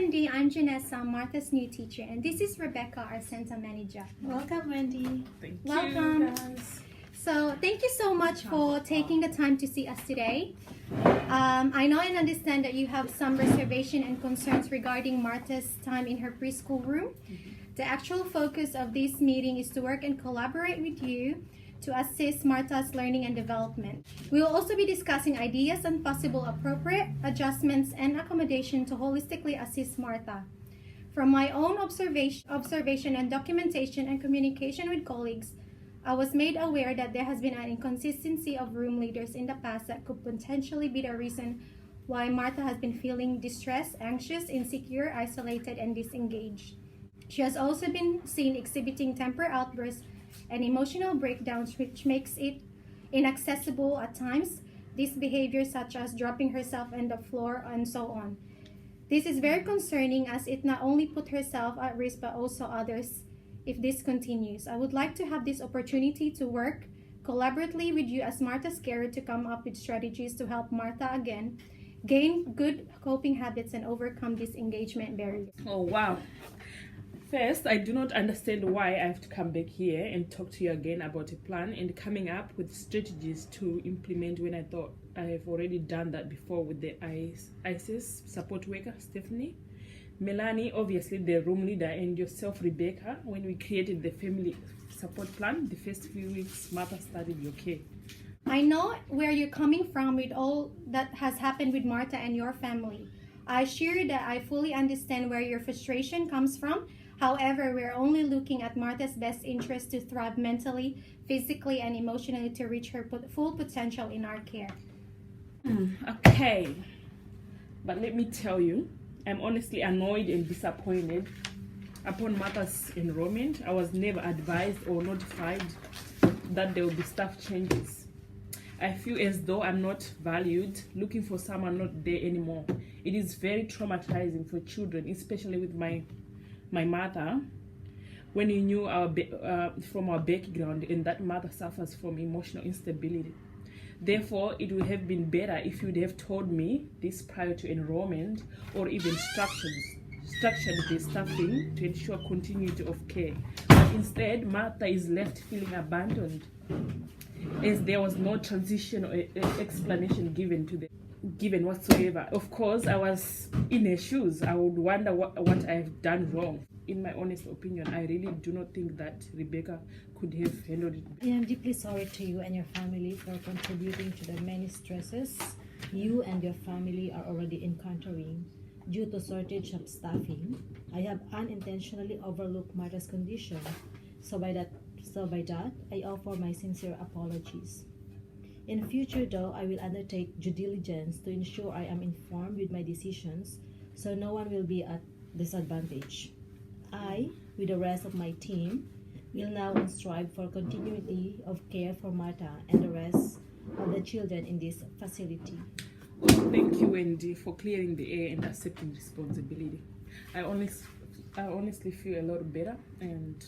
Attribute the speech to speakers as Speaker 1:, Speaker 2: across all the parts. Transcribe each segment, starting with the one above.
Speaker 1: Wendy, I'm Janessa, Martha's new teacher, and this is Rebecca, our center manager.
Speaker 2: Welcome, Wendy.
Speaker 3: Thank
Speaker 1: Welcome.
Speaker 3: you, guys.
Speaker 1: So thank you so much for taking the time to see us today. I know and understand that you have some reservation and concerns regarding Martha's time in her preschool room. The actual focus of this meeting is to work and collaborate with you to assist Martha's learning and development. We will also be discussing ideas on possible appropriate adjustments and accommodation to holistically assist Martha. From my own observation and documentation and communication with colleagues, I was made aware that there has been an inconsistency of room leaders in the past that could potentially be the reason why Martha has been feeling distressed, anxious, insecure, isolated, and disengaged. She has also been seen exhibiting temper outbursts and emotional breakdowns, which makes it inaccessible at times. These behaviors such as dropping herself on the floor and so on. This is very concerning as it not only put herself at risk but also others if this continues. I would like to have this opportunity to work collaboratively with you as Martha's carer to come up with strategies to help Martha again gain good coping habits and overcome this engagement barrier.
Speaker 3: Oh, wow. First, I do not understand why I have to come back here and talk to you again about a plan and coming up with strategies to implement when I thought I have already done that before with the ISIS support worker, Stephanie, Melanie, obviously the room leader, and yourself, Rebecca, when we created the family support plan. The first few weeks, Martha started your care.
Speaker 1: I know where you're coming from with all that has happened with Martha and your family. I assure you that I fully understand where your frustration comes from. However, we're only looking at Martha's best interest to thrive mentally, physically, and emotionally to reach her full potential in our care.
Speaker 3: Okay, but let me tell you, I'm honestly annoyed and disappointed. Upon Martha's enrollment, I was never advised or notified that there will be staff changes. I feel as though I'm not valued, looking for someone not there anymore. It is very traumatizing for children, especially with my mother, when you knew from our background and that mother suffers from emotional instability. Therefore, it would have been better if you'd have told me this prior to enrollment, or even structured the staffing to ensure continuity of care. But instead, Martha is left feeling abandoned, as there was no transition or explanation given whatsoever. Of course, I was in her shoes. I would wonder what I have done wrong. In my honest opinion, I really do not think that Rebecca could have handled it.
Speaker 2: I am deeply sorry to you and your family for contributing to the many stresses you and your family are already encountering due to shortage of staffing. I have unintentionally overlooked Martha's condition, so by that, I offer my sincere apologies. In future, though, I will undertake due diligence to ensure I am informed with my decisions, so no one will be at disadvantage. I, with the rest of my team, will now strive for continuity of care for Martha and the rest of the children in this facility.
Speaker 3: Well, thank you, Wendy, for clearing the air and accepting responsibility. I honestly feel a lot better, and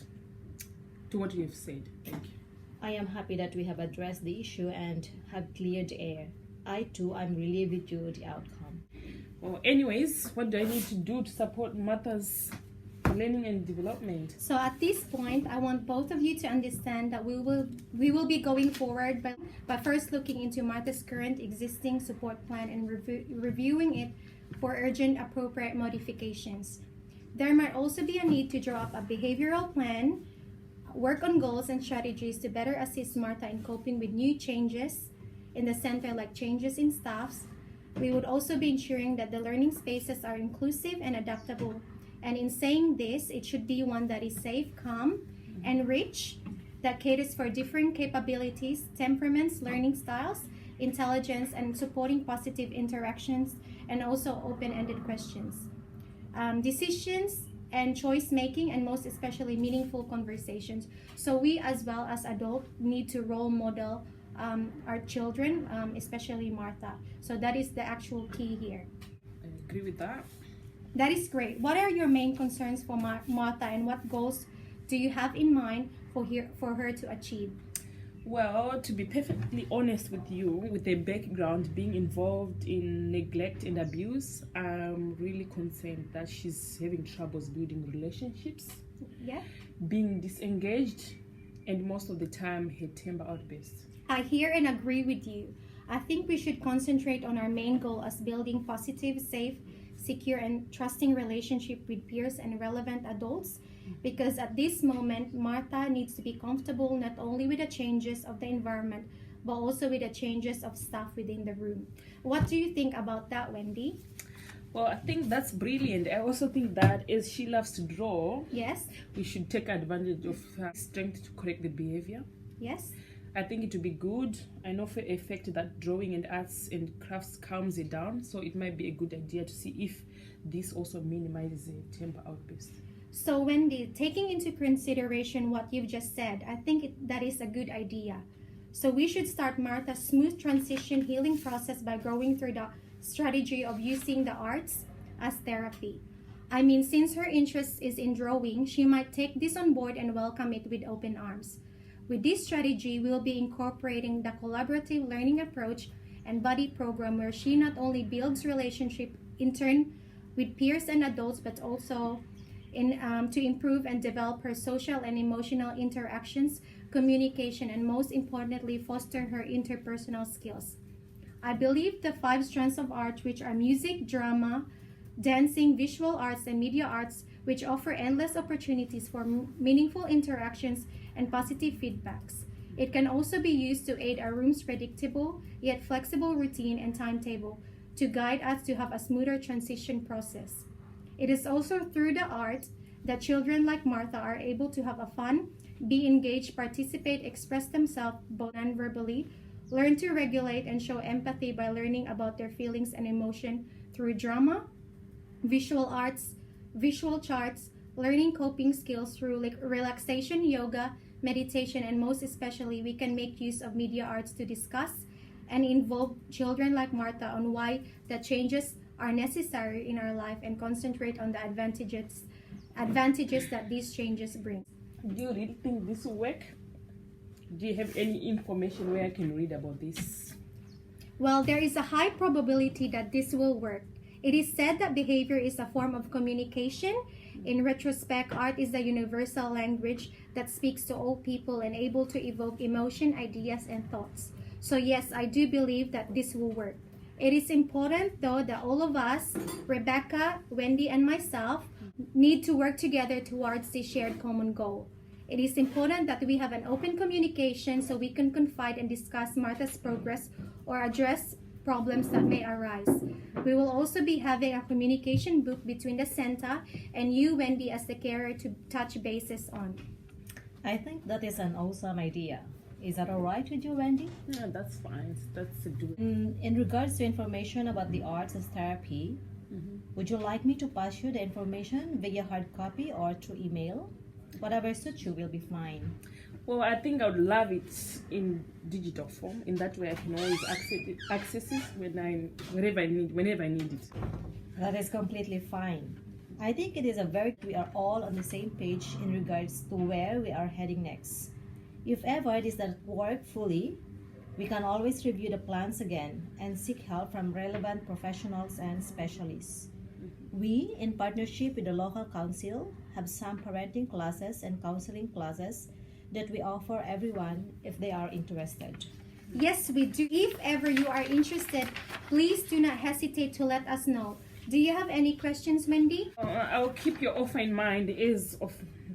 Speaker 3: to what you have said, thank you.
Speaker 2: I am happy that we have addressed the issue and have cleared the air. I too am relieved with you the outcome.
Speaker 3: Well, anyways, what do I need to do to support Martha's learning and development?
Speaker 1: So at this point, I want both of you to understand that we will be going forward, but first looking into Martha's current existing support plan and reviewing it for urgent appropriate modifications. There might also be a need to draw up a behavioral plan, work on goals and strategies to better assist Martha in coping with new changes in the center, like changes in staffs. We would also be ensuring that the learning spaces are inclusive and adaptable. And in saying this, it should be one that is safe, calm, and rich, that caters for different capabilities, temperaments, learning styles, intelligence, and supporting positive interactions, and also open-ended questions. Decisions and choice making, and most especially meaningful conversations. So we as well as adults need to role model our children, especially Martha. So that is the actual key here.
Speaker 3: I agree with that.
Speaker 1: That is great. What are your main concerns for Martha, and what goals do you have in mind for her to achieve?
Speaker 3: Well, to be perfectly honest with you, with a background being involved in neglect and abuse, I'm really concerned that she's having troubles building relationships,
Speaker 1: Yeah.
Speaker 3: being disengaged, and most of the time her temper outbursts.
Speaker 1: I hear and agree with you. I think we should concentrate on our main goal as building positive, safe, secure, and trusting relationship with peers and relevant adults, because at this moment, Martha needs to be comfortable not only with the changes of the environment, but also with the changes of staff within the room. What do you think about that, Wendy?
Speaker 3: Well, I think that's brilliant. I also think that as she loves to draw,
Speaker 1: Yes?
Speaker 3: we should take advantage of her strength to correct the behavior.
Speaker 1: Yes?
Speaker 3: I think it would be good. I know for a fact that drawing and arts and crafts calms it down, so it might be a good idea to see if this also minimizes a temper outburst.
Speaker 1: So, Wendy, taking into consideration what you've just said, I think that is a good idea. So, we should start Martha's smooth transition healing process by going through the strategy of using the arts as therapy. I mean, since her interest is in drawing, she might take this on board and welcome it with open arms. With this strategy, we'll be incorporating the collaborative learning approach and buddy program where she not only builds relationship in turn with peers and adults, but also to improve and develop her social and emotional interactions, communication, and most importantly, foster her interpersonal skills. I believe the 5 strands of art, which are music, drama, dancing, visual arts, and media arts, which offer endless opportunities for meaningful interactions and positive feedbacks. It can also be used to aid our room's predictable yet flexible routine and timetable to guide us to have a smoother transition process. It is also through the art that children like Martha are able to have a fun, be engaged, participate, express themselves both non-verbally, learn to regulate, and show empathy by learning about their feelings and emotion through drama, visual arts, visual charts, learning coping skills through relaxation, yoga, meditation, and most especially, we can make use of media arts to discuss and involve children like Martha on why the changes are necessary in our life and concentrate on the advantages that these changes bring.
Speaker 3: Do you really think this will work? Do you have any information where I can read about this?
Speaker 1: Well, there is a high probability that this will work. It is said that behavior is a form of communication. In retrospect, art is the universal language that speaks to all people and able to evoke emotion, ideas, and thoughts. So yes, I do believe that this will work. It is important, though, that all of us, Rebecca, Wendy, and myself, need to work together towards this shared common goal. It is important that we have an open communication so we can confide and discuss Martha's progress or address problems that may arise. We will also be having a communication book between the center and you, Wendy, as the carer to touch bases on.
Speaker 2: I think that is an awesome idea. Is that all right with you, Wendy?
Speaker 3: Yeah, that's fine. That's a do.
Speaker 2: In regards to information about the arts as therapy, would you like me to pass you the information via hard copy or through email? Whatever suits you will be fine.
Speaker 3: Well, I think I would love it in digital form. In that way, I can always access it whenever I need it.
Speaker 2: That is completely fine. I think it is we are all on the same page in regards to where we are heading next. If ever this doesn't work fully, we can always review the plans again and seek help from relevant professionals and specialists. We, in partnership with the local council, have some parenting classes and counseling classes that we offer everyone if they are interested.
Speaker 1: Yes, we do. If ever you are interested, please do not hesitate to let us know. Do you have any questions, Wendy?
Speaker 3: I'll keep your offer in mind. As of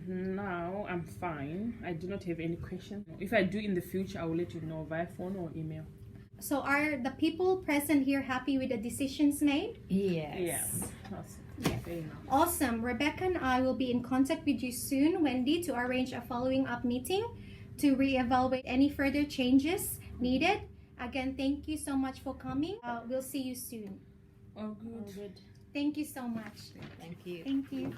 Speaker 3: now, I'm fine. I do not have any questions. If I do in the future, I will let you know via phone or email.
Speaker 1: So are the people present here happy with the decisions made?
Speaker 2: Yes.
Speaker 3: Yes. Awesome.
Speaker 1: Yeah.
Speaker 3: Very nice.
Speaker 1: Awesome. Rebecca and I will be in contact with you soon, Wendy, to arrange a following up meeting to reevaluate any further changes needed. Again, thank you so much for coming. We'll see you soon.
Speaker 3: Oh, good.
Speaker 2: All good.
Speaker 1: Thank you so much.
Speaker 2: Thank you.
Speaker 1: Thank you.